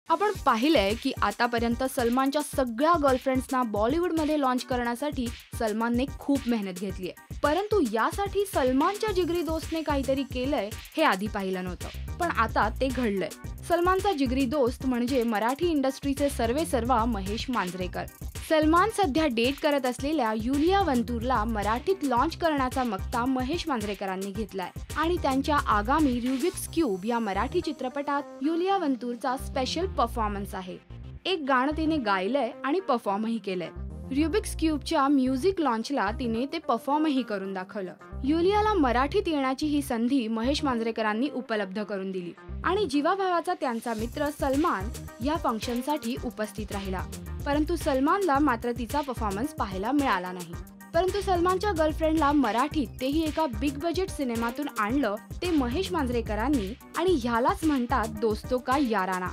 आपण पाहिलंय की आतापर्यंत सलमानच्या सगळ्या गर्लफ्रेंड्सना बॉलिवूडमध्ये लॉन्च करण्यासाठी सलमानने खूप मेहनत घेतली आहे. परंतु यासाठी सलमानच्या जिगरी दोस्तने काहीतरी केलंय हे आधी पाहिलं नव्हतं, पण आता ते घडलंय. सलमानचा जिगरी दोस्त म्हणजे मराठी इंडस्ट्रीचे सर्वेसर्वा महेश मांजरेकर. सलमान सध्या डेट करत असलेल्या युलिया वंतूरला मराठीत लॉन्च करण्याचा मक्ता महेश मांजरेकरांनी घेतलाय आणि त्यांच्या आगामी रुबिक्स क्यूब या मराठी चित्रपटात युलिया वंतूरचा स्पेशल परफॉर्मन्स आहे. एक गाणं तिने गायलंय आणि परफॉर्मही केलंय. रुबिक्स क्यूबच्या म्युझिक लॉन्चला तिने ते परफॉर्मही करून दाखवलं. युलियाला मराठीत येण्याची ही संधी महेश मांजरेकरांनी उपलब्ध करून दिली आणि जीवाभावाचा त्यांचा मित्र सलमान या फंक्शनसाठी उपस्थित राहिला. परंतु सलमानला मात्र तिचा परफॉर्मन्स पाहायला मिळाला नाही. परंतु सलमानच्या गर्लफ्रेंडला मराठीत तेही एका बिग बजेट सिनेमातून आणलं ते महेश मांजरेकरांनी आणि ह्यालाच म्हणतात दोस्तो का याराना.